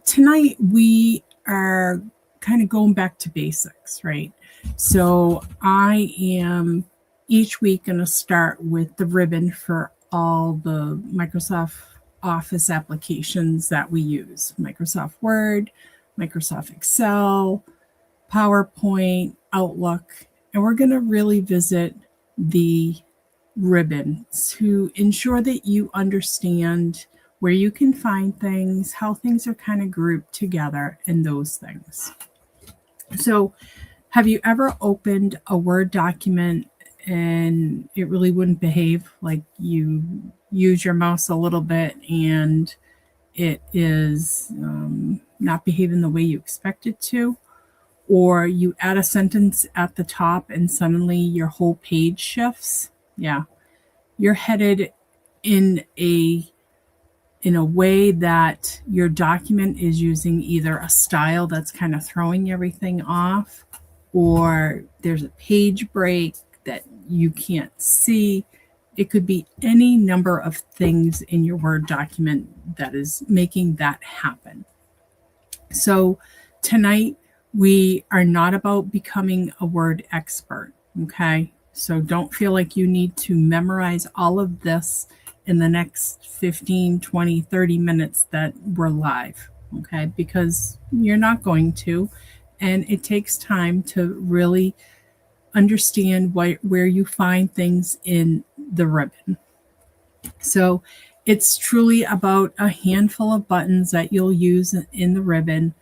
tonight we are kind of going back to basics, right? So I am each week going to start with the ribbon for all the Microsoft Office applications that we use. Microsoft Word, Microsoft Excel, PowerPoint, Outlook, and we're going to really visit the ribbon to ensure that you understand where you can find things, how things are kind of grouped together, and those things. So, have you ever opened a Word document and it really wouldn't behave? Like you use your mouse a little bit and it is not behaving the way you expect it to? Or you add a sentence at the top and suddenly your whole page shifts? Yeah, you're headed in a way that your document is using either a style that's kind of throwing everything off, or there's a page break that you can't see. It could be any number of things in your Word document that is making that happen. So tonight, we are not about becoming a Word expert, okay? So don't feel like you need to memorize all of this in the next 15, 20, 30 minutes that we're live, okay? Because you're not going to, and it takes time to really understand where you find things in the ribbon. So it's truly about a handful of buttons that you'll use in the ribbon.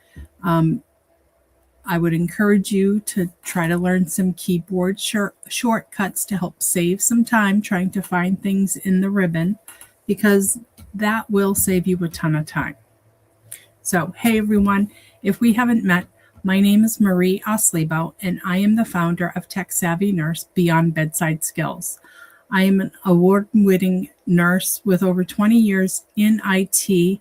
I would encourage you to try to learn some keyboard shortcuts to help save some time trying to find things in the ribbon, because that will save you a ton of time. So, hey everyone, if we haven't met, my name is Marie Oslebow, and I am the founder of Tech Savvy Nurse Beyond Bedside Skills. I am an award-winning nurse with over 20 years in IT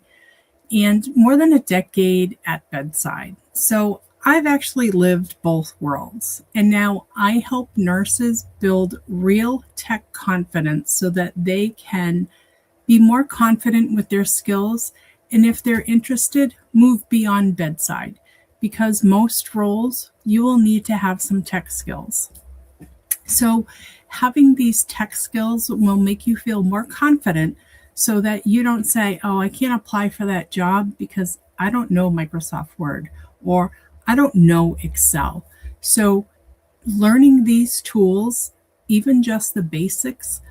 and more than a decade at bedside. So I've actually lived both worlds, and now I help nurses build real tech confidence so that they can be more confident with their skills, and if they're interested, move beyond bedside, because most roles you will need to have some tech skills. So having these tech skills will make you feel more confident so that you don't say, oh, I can't apply for that job because I don't know Microsoft Word, or I don't know Excel. So learning these tools, even just the basics,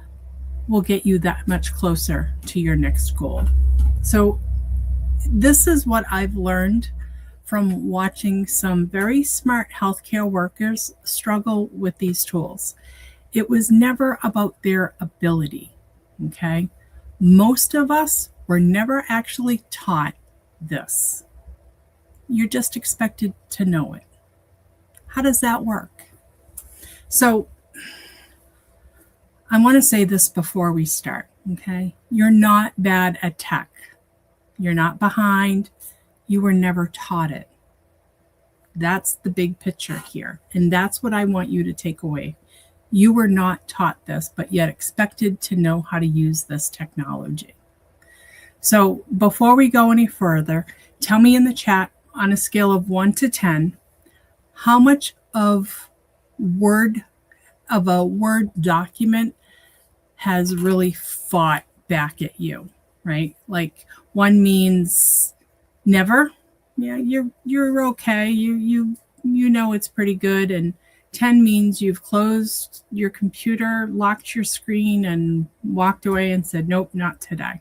will get you that much closer to your next goal. So this is what I've learned from watching some very smart healthcare workers struggle with these tools. It was never about their ability, okay? Most of us were never actually taught this. You're just expected to know it. How does that work? So I want to say this before we start, okay? You're not bad at tech. You're not behind. You were never taught it. That's the big picture here. And that's what I want you to take away. You were not taught this, but yet expected to know how to use this technology. So before we go any further, tell me in the chat, on a scale of 1 to 10, how much of a Word document has really fought back at you, right? Like 1 means never. Yeah, you're okay. You know it's pretty good, and 10 means you've closed your computer, locked your screen, and walked away and said, nope, not today.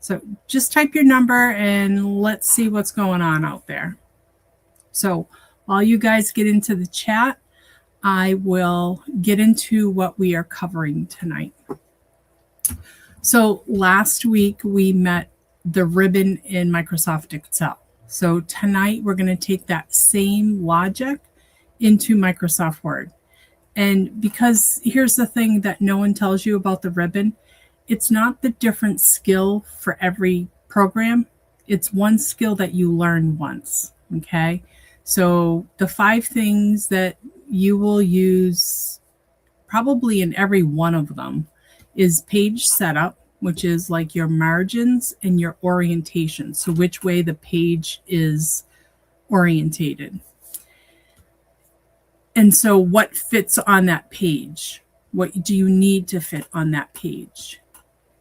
So just type your number and let's see what's going on out there. So while you guys get into the chat, I will get into what we are covering tonight. So last week we met the ribbon in Microsoft Excel. So tonight we're going to take that same logic into Microsoft Word. And because here's the thing that no one tells you about the ribbon, it's not the different skill for every program. It's one skill that you learn once, okay? So the 5 things that you will use probably in every one of them is page setup, which is like your margins and your orientation. So which way the page is orientated. And so what fits on that page? What do you need to fit on that page?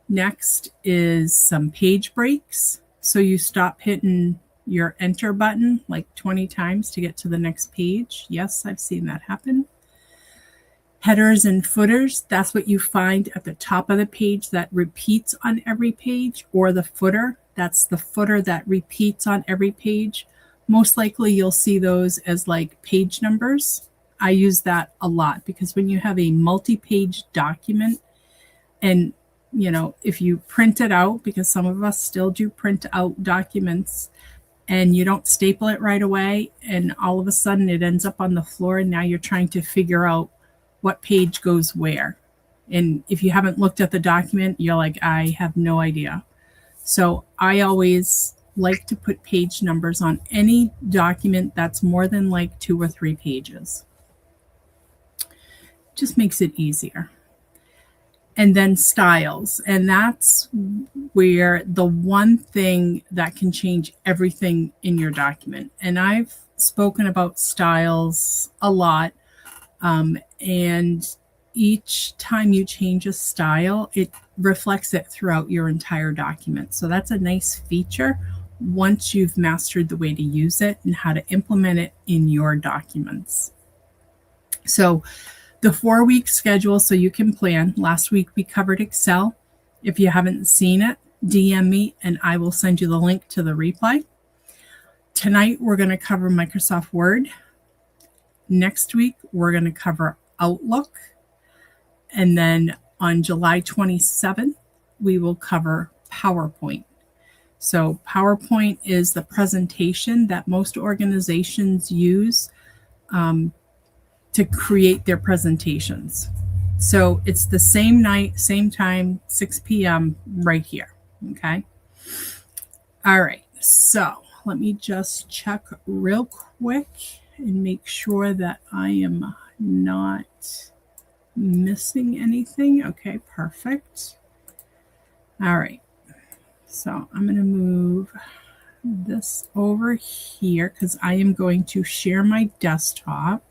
Next is some page breaks. So you stop hitting your enter button like 20 times to get to the next page. Yes, I've seen that happen. Headers and footers, that's what you find at the top of the page that repeats on every page, or the footer, that's the footer that repeats on every page. Most likely you'll see those as like page numbers. I use that a lot because when you have a multi-page document, and you know, if you print it out, because some of us still do print out documents, and you don't staple it right away, and all of a sudden it ends up on the floor, and now you're trying to figure out what page goes where. And if you haven't looked at the document, you're like, I have no idea. So I always like to put page numbers on any document that's more than like 2 or 3 pages. Just makes it easier. And then styles. And that's where the one thing that can change everything in your document. And I've spoken about styles a lot. And each time you change a style, it reflects it throughout your entire document. So that's a nice feature once you've mastered the way to use it and how to implement it in your documents. So the 4-week schedule so you can plan. Last week we covered Excel. If you haven't seen it, DM me and I will send you the link to the replay. Tonight we're going to cover Microsoft Word. Next week we're going to cover Outlook. And then on July 27th, we will cover PowerPoint. So PowerPoint is the presentation that most organizations use to create their presentations. So it's the same night, same time, 6 p.m. right here, okay? All right, so let me just check real quick and make sure that I am not missing anything. Okay, perfect. All right, so I'm going to move this over here because I am going to share my desktop.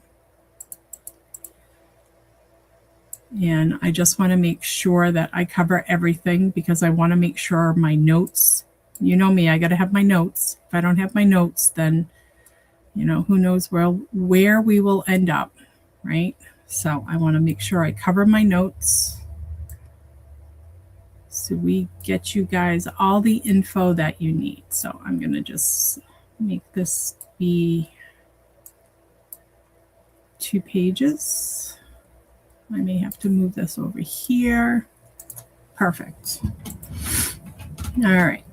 And I just want to make sure that I cover everything because I want to make sure my notes, you know me, I got to have my notes. If I don't have my notes, then, you know, who knows where we will end up, right? So I want to make sure I cover my notes so we get you guys all the info that you need. So I'm going to just make this be 2 pages. I may have to move this over here. Perfect. All right.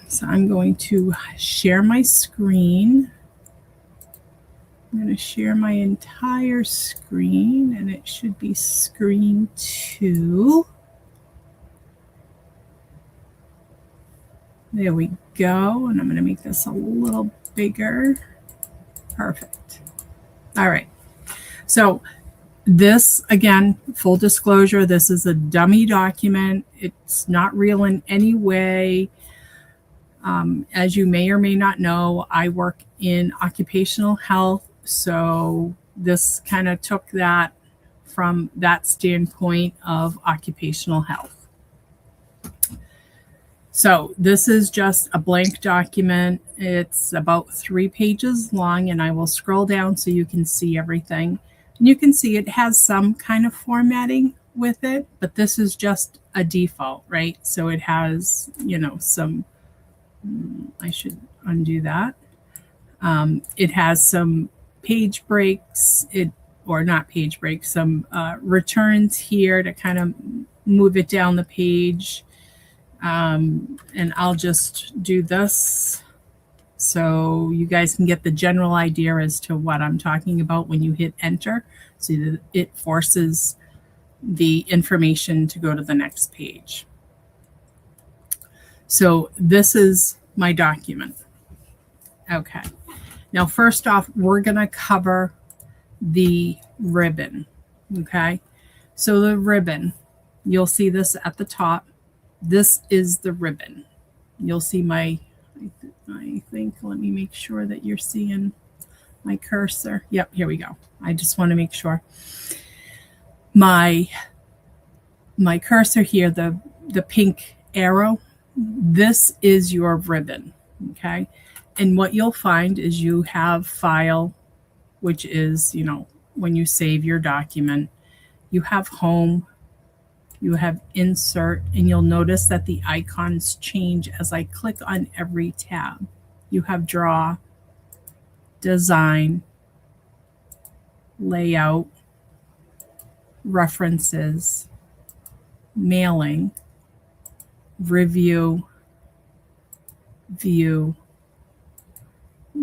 So I'm going to share my screen. I'm going to share my entire screen, and it should be screen 2. There we go. And I'm going to make this a little bigger. Perfect. All right. So this, again, full disclosure, this is a dummy document. It's not real in any way. As you may or may not know, I work in occupational health. So this kind of took that from that standpoint of occupational health. So this is just a blank document. It's about 3 pages long, and I will scroll down so you can see everything. And you can see it has some kind of formatting with it, but this is just a default, right? So it has, you know, some, I should undo that. It has some page breaks, or not page breaks, some returns here to kind of move it down the page. And I'll just do this so you guys can get the general idea as to what I'm talking about when you hit enter. So that it forces the information to go to the next page. So this is my document. Okay. Now, first off, we're going to cover the ribbon. Okay. So the ribbon, you'll see this at the top. This is the ribbon. You'll see my, I think, let me make sure that you're seeing my cursor. Yep, here we go. I just want to make sure. My cursor here, the pink arrow, this is your ribbon, okay? And what you'll find is you have file, which is, when you save your document. You have home, you have insert, and you'll notice that the icons change as I click on every tab. You have draw, design, layout, references, mailing, review, view,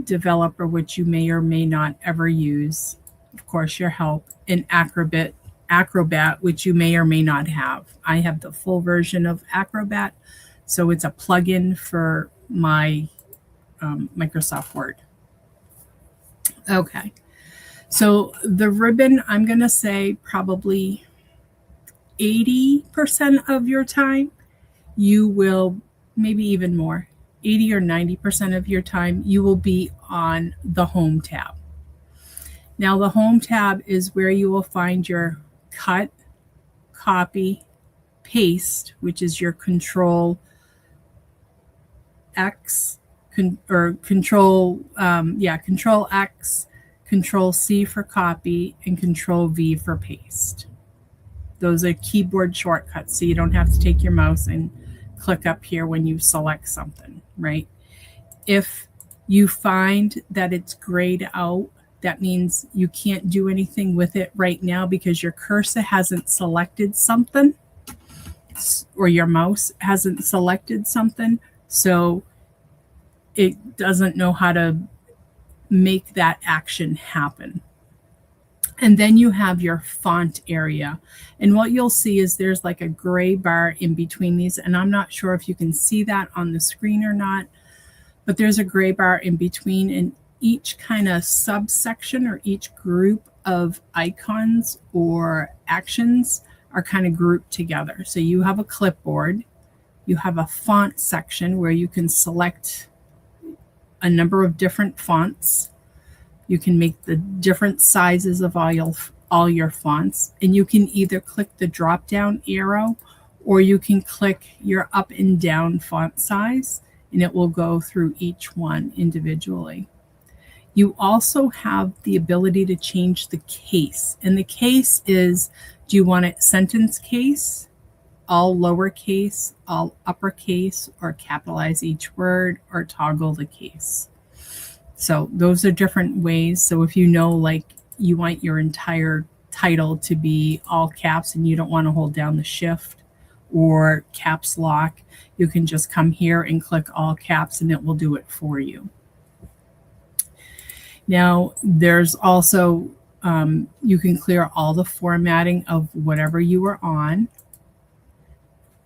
developer, which you may or may not ever use, of course, your help, and Acrobat, which you may or may not have. I have the full version of Acrobat, so it's a plugin for my Microsoft Word. Okay, so the ribbon, I'm going to say probably 80% of your time, you will, maybe even more, 80 or 90% of your time, you will be on the Home tab. Now, the Home tab is where you will find your cut, copy, paste, which is your Control X, Control X, Control C for copy, and Control V for paste. Those are keyboard shortcuts, so you don't have to take your mouse and click up here when you select something, right? If you find that it's grayed out, that means you can't do anything with it right now because your cursor hasn't selected something or your mouse hasn't selected something, so it doesn't know how to make that action happen. And then you have your font area. And what you'll see is there's like a gray bar in between these. And I'm not sure if you can see that on the screen or not, but there's a gray bar in between, and each kind of subsection or each group of icons or actions are kind of grouped together. So you have a clipboard, you have a font section where you can select a number of different fonts. You can make the different sizes of all your fonts, and you can either click the drop down arrow or you can click your up and down font size, and it will go through each one individually. You also have the ability to change the case, and the case is, do you want it sentence case, all lowercase, all uppercase, or capitalize each word, or toggle the case? So those are different ways. So if you know, like, you want your entire title to be all caps and you don't want to hold down the shift or caps lock, you can just come here and click all caps and it will do it for you. Now, there's also, you can clear all the formatting of whatever you are on,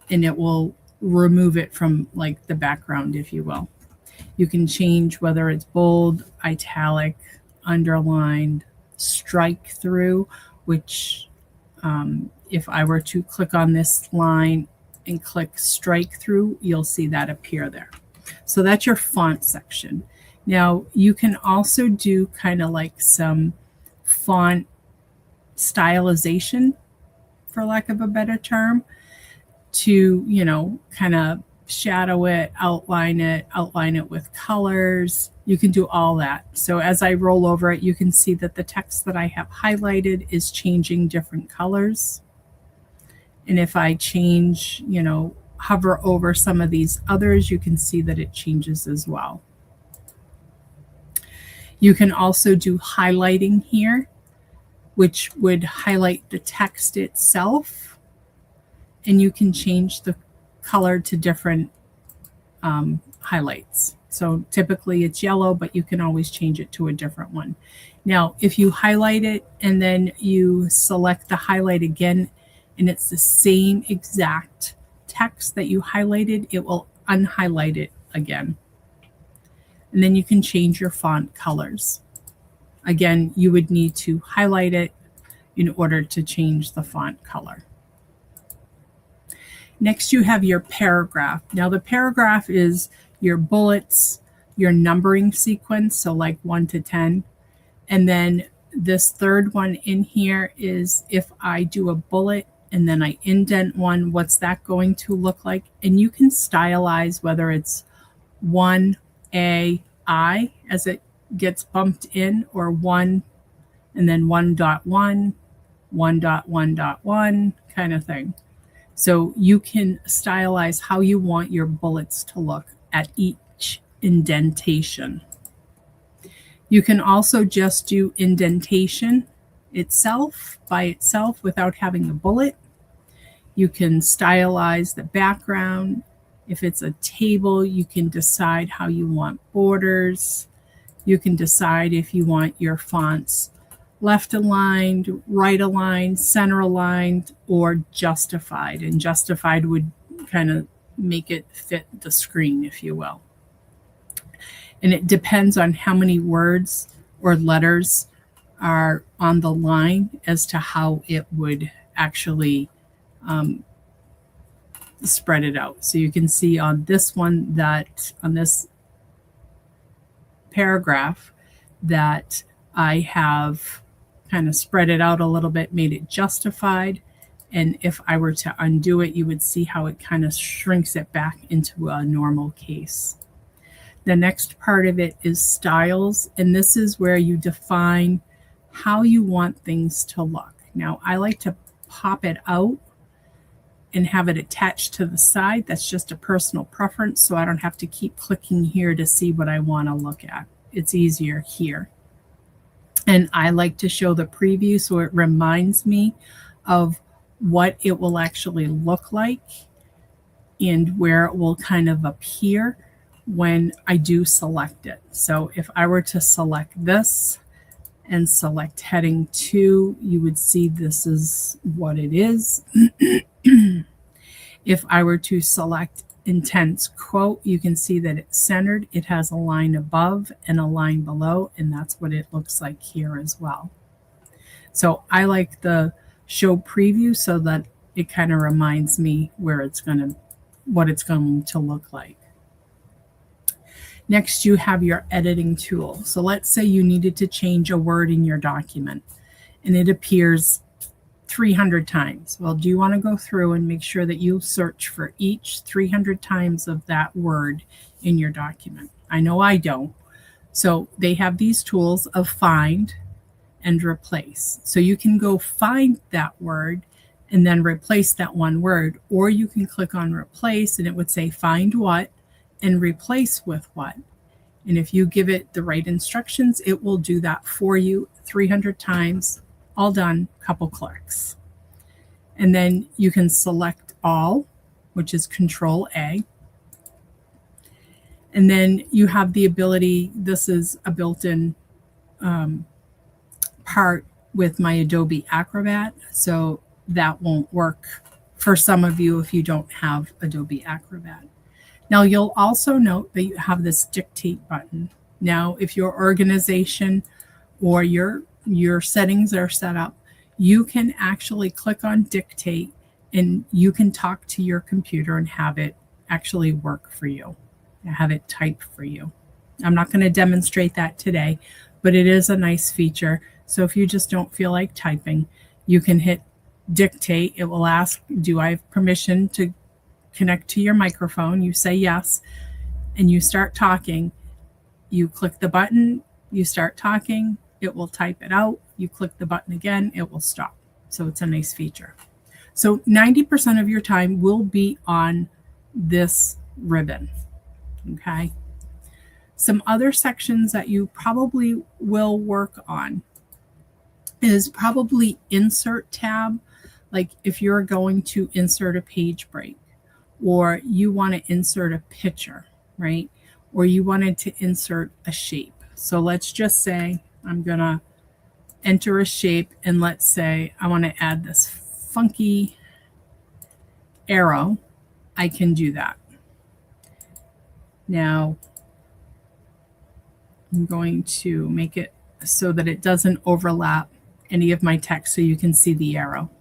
and it will remove it from like the background, if you will. You can change whether it's bold, italic, underlined, strike through, which if I were to click on this line and click strike through, you'll see that appear there. So that's your font section. Now, you can also do kind of like some font stylization, for lack of a better term, to, kind of shadow it, outline it with colors. You can do all that. So as I roll over it, you can see that the text that I have highlighted is changing different colors. And if I change, hover over some of these others, you can see that it changes as well. You can also do highlighting here, which would highlight the text itself. And you can change the color to different highlights. So typically it's yellow, but you can always change it to a different one. Now, if you highlight it and then you select the highlight again, and it's the same exact text that you highlighted, it will unhighlight it again. And then you can change your font colors. Again, you would need to highlight it in order to change the font color. Next, you have your paragraph. Now, the paragraph is your bullets, your numbering sequence, so like 1 to 10. And then this third one in here is if I do a bullet and then I indent one, what's that going to look like? And you can stylize whether it's 1AI as it gets bumped in, or 1 and then 1.1, 1.1.1 kind of thing. So you can stylize how you want your bullets to look at each indentation. You can also just do indentation itself by itself without having the bullet. You can stylize the background. If it's a table, you can decide how you want borders. You can decide if you want your fonts left aligned, right aligned, center aligned, or justified. And justified would kind of make it fit the screen, if you will. And it depends on how many words or letters are on the line as to how it would actually spread it out. So you can see on this one that on this paragraph that I have kind of spread it out a little bit, made it justified. And if I were to undo it, you would see how it kind of shrinks it back into a normal case. The next part of it is styles, and this is where you define how you want things to look. Now, I like to pop it out and have it attached to the side. That's just a personal preference, so I don't have to keep clicking here to see what I want to look at. It's easier here. And I like to show the preview so it reminds me of what it will actually look like and where it will kind of appear when I do select it. So if I were to select this and select heading 2, you would see this is what it is. If I were to select intense quote, you can see that it's centered. It has a line above and a line below, and that's what it looks like here as well. So I like the show preview so that it kind of reminds me what it's going to look like. Next, you have your editing tool. So let's say you needed to change a word in your document and it appears 300 times. Well, do you want to go through and make sure that you search for each 300 times of that word in your document? I know I don't. So they have these tools of find and replace. So you can go find that word and then replace that one word, or you can click on replace and it would say find what and replace with what. And if you give it the right instructions, it will do that for you 300 times, all done, couple clicks. And then you can select all, which is Control A. And then you have the ability, this is a built-in part with my Adobe Acrobat, so that won't work for some of you if you don't have Adobe Acrobat. Now, you'll also note that you have this dictate button. Now, if your organization or your settings are set up, you can actually click on dictate and you can talk to your computer and have it actually work for you, have it type for you. I'm not going to demonstrate that today, but it is a nice feature. So if you just don't feel like typing, you can hit dictate. It will ask, do I have permission to connect to your microphone? You say yes, and you start talking. You click the button, you start talking, it will type it out. You click the button again, it will stop. So it's a nice feature. So 90% of your time will be on this ribbon, okay? Some other sections that you probably will work on is probably insert tab. Like if you're going to insert a page break, or you want to insert a picture, right? Or you wanted to insert a shape. So let's just say I'm going to enter a shape, and let's say I want to add this funky arrow. I can do that. Now, I'm going to make it so that it doesn't overlap any of my text so you can see the arrow.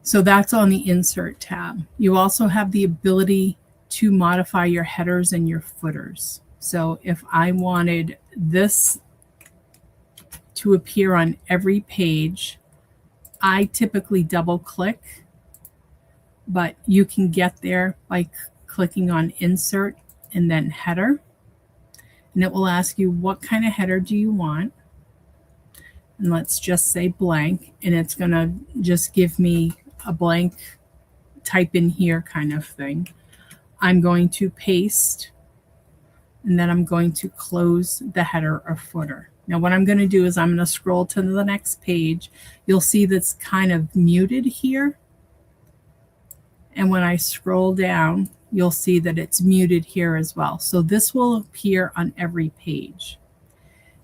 So that's on the Insert tab. You also have the ability to modify your headers and your footers. So if I wanted this to appear on every page, I typically double click, but you can get there by clicking on Insert and then Header. And it will ask you, what kind of header do you want? And let's just say blank, and it's going to just give me a blank type in here kind of thing. I'm going to paste, and then I'm going to close the header or footer. Now what I'm going to do is I'm going to scroll to the next page. You'll see that's kind of muted here. And when I scroll down, you'll see that it's muted here as well. So this will appear on every page.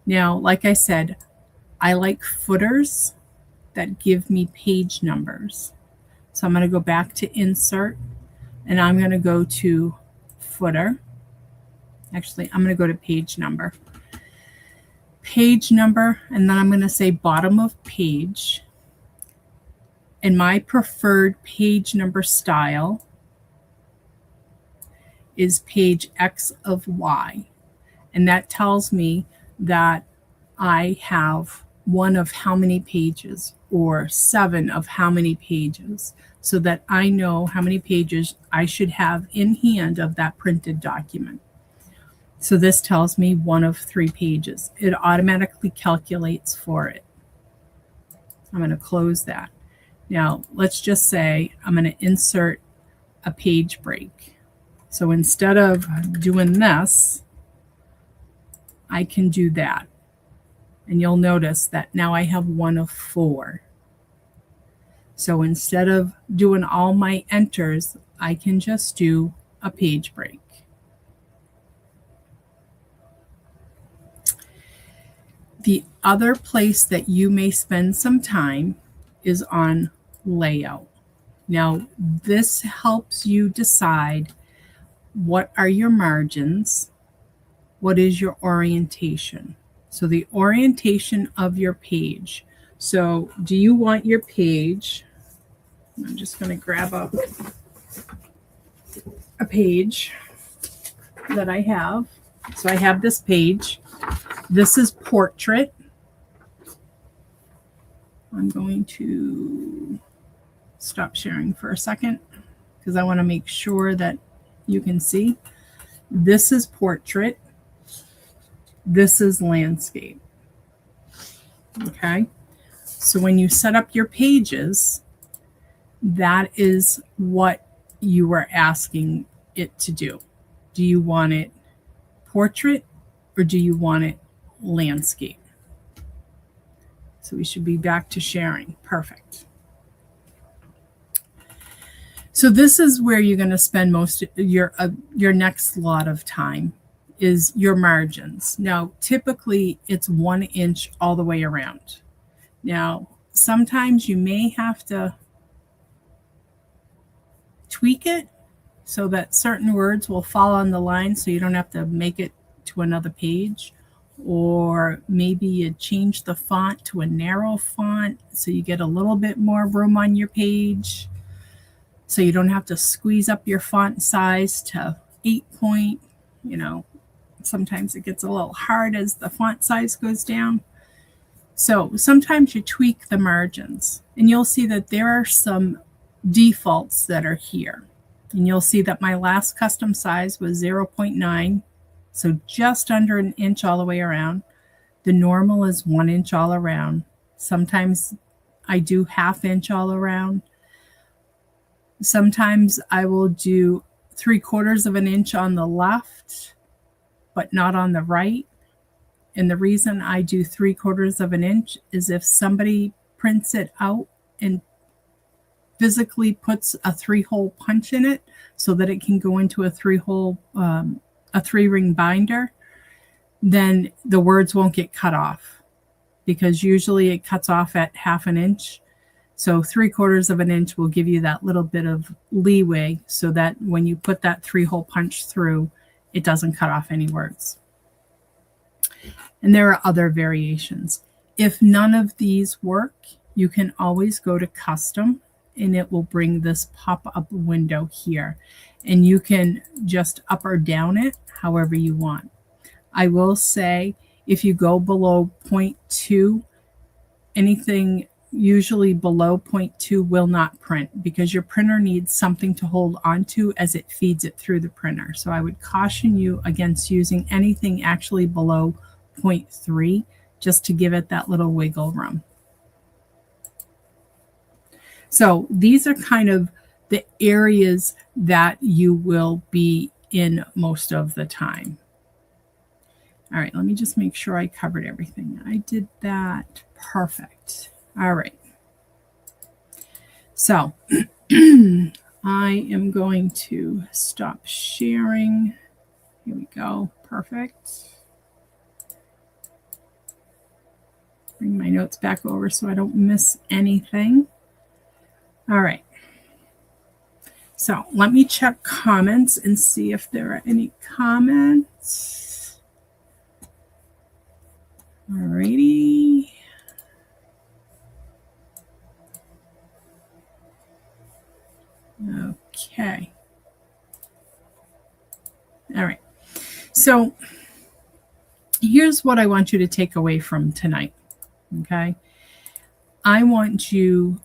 Now, like I said, I like footers that give me page numbers. So I'm going to go back to Insert, and I'm going to go to Footer. Actually, I'm going to go to Page Number. Page number, and then I'm going to say bottom of page. And my preferred page number style is page X of Y. And that tells me that I have one of how many pages or 7 of how many pages, so that I know how many pages I should have in hand of that printed document. So this tells me 1 of 3 pages. It automatically calculates for it. I'm going to close that. Now, let's just say I'm going to insert a page break. So instead of doing this, I can do that. And you'll notice that now I have 1 of 4. So instead of doing all my enters, I can just do a page break. The other place that you may spend some time is on layout. Now, this helps you decide what are your margins, what is your orientation. So the orientation of your page. So do you want your page, I'm just going to grab up a page that I have. So I have this page. This is portrait. I'm going to stop sharing for a second because I want to make sure that you can see. This is portrait. This is landscape. Okay. So when you set up your pages, that is what you are asking it to do. Do you want it portrait or do you want it landscape? So we should be back to sharing. Perfect. So this is where you're going to spend most of your next lot of time is your margins. Now, typically it's 1 inch all the way around. Now, sometimes you may have to tweak it so that certain words will fall on the line so you don't have to make it to another page. Or maybe you change the font to a narrow font so you get a little bit more room on your page. So you don't have to squeeze up your font size to 8 point. You know, sometimes it gets a little hard as the font size goes down. So sometimes you tweak the margins, and you'll see that there are some defaults that are here. And you'll see that my last custom size was 0.9, so just under 1 inch all the way around. The normal is 1 inch all around. Sometimes I do 1/2 inch all around. Sometimes I will do 3/4 of an inch on the left, but not on the right. And the reason I do 3/4 of an inch is if somebody prints it out and physically puts a 3-hole punch in it so that it can go into a 3-ring binder, then the words won't get cut off, because usually it cuts off at 1/2 inch. So 3/4 of an inch will give you that little bit of leeway so that when you put that 3-hole punch through, it doesn't cut off any words. And there are other variations. If none of these work, you can always go to custom and it will bring this pop-up window here. And you can just up or down it however you want. I will say if you go below 0.2, anything usually below 0.2 will not print because your printer needs something to hold onto as it feeds it through the printer. So I would caution you against using anything actually below 0.3 just to give it that little wiggle room. So these are kind of the areas that you will be in most of the time. All right, let me just make sure I covered everything. I did that. Perfect. All right. So I am going to stop sharing. Here we go. Perfect. Bring my notes back over so I don't miss anything. All right. So let me check comments and see if there are any comments. Alrighty. Okay. All right. So here's what I want you to take away from tonight. Okay. I want you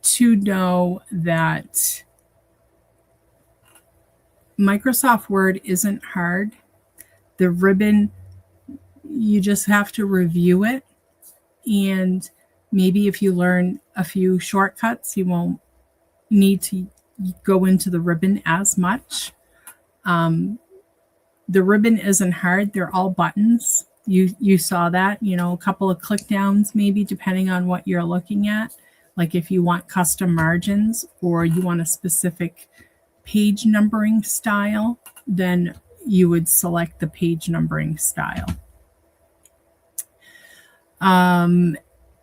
to know that Microsoft Word isn't hard. The ribbon, you just have to review it. And maybe if you learn a few shortcuts, you won't need to go into the ribbon as much. The ribbon isn't hard. They're all buttons. You saw that, a couple of click downs maybe depending on what you're looking at. Like if you want custom margins or you want a specific page numbering style, then you would select the page numbering style.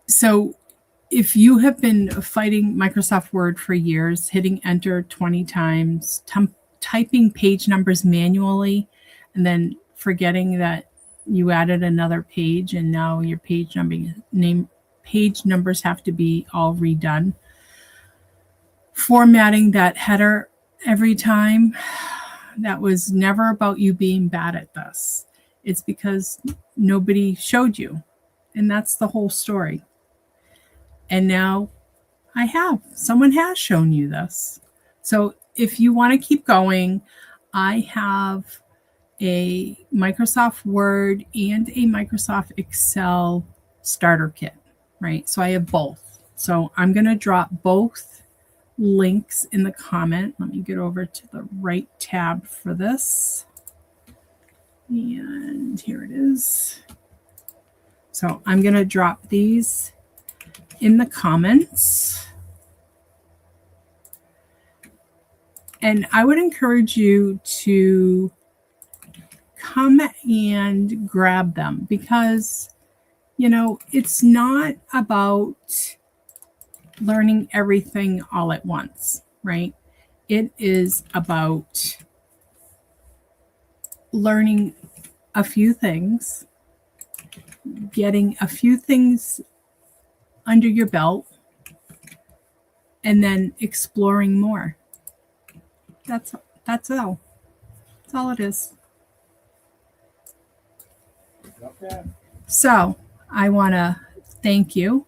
So if you have been fighting Microsoft Word for years, hitting enter 20 times, typing page numbers manually, and then forgetting that you added another page and now your page numbers have to be all redone, formatting that header every time, that was never about you being bad at this. It's because nobody showed you. And that's the whole story. And now someone has shown you this. So if you want to keep going, I have a Microsoft Word and a Microsoft Excel starter kit, right? So I have both. So I'm going to drop both links in the comment. Let me get over to the right tab for this. And here it is. So I'm going to drop these in the comments. And I would encourage you to come and grab them because, it's not about learning everything all at once, right? It is about learning a few things, getting a few things under your belt, and then exploring more. That's all. That's all it is. Okay. So I want to thank you.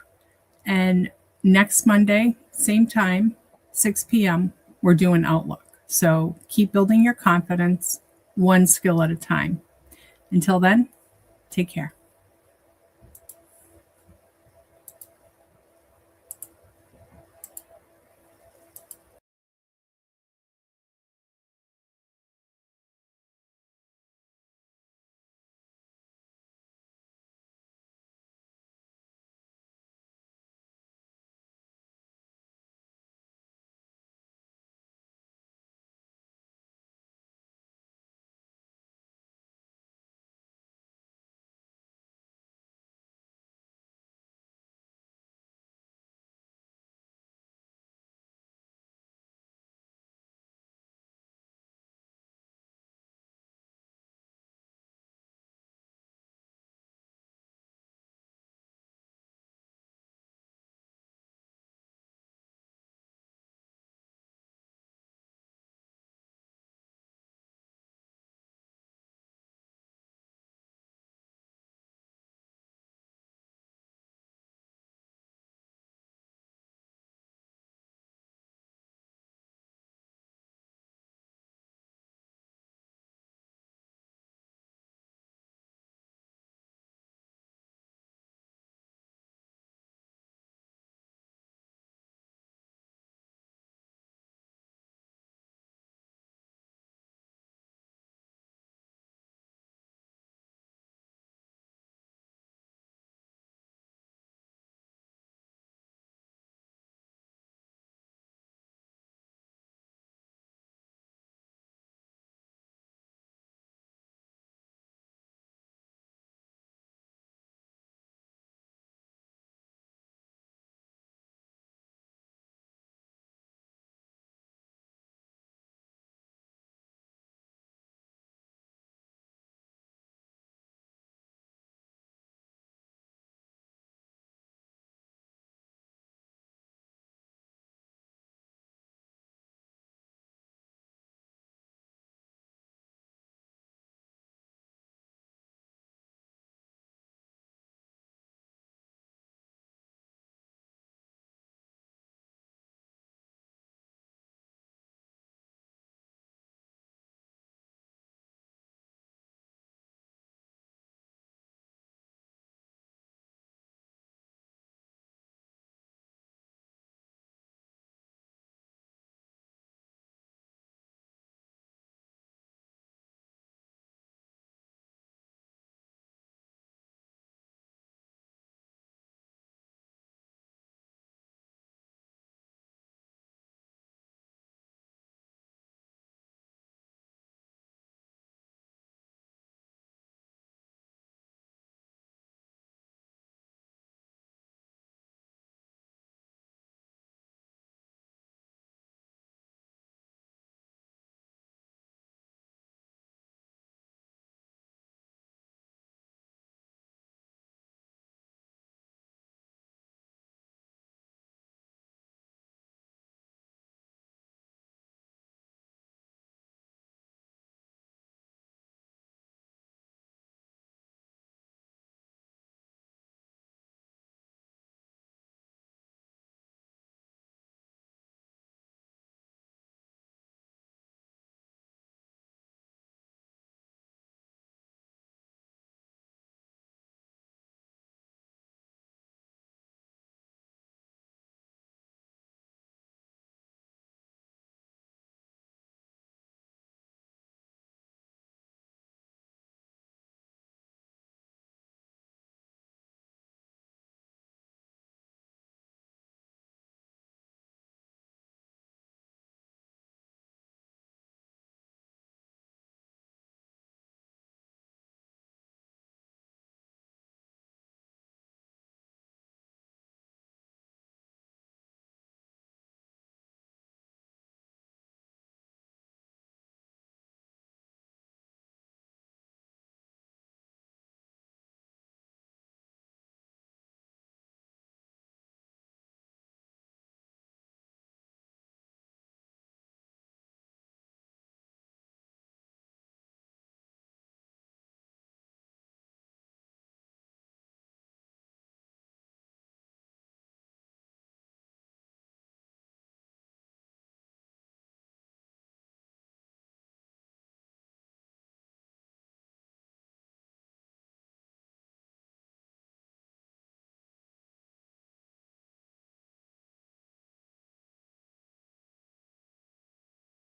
And next Monday, same time, 6 p.m., we're doing Outlook. So keep building your confidence one skill at a time. Until then, take care.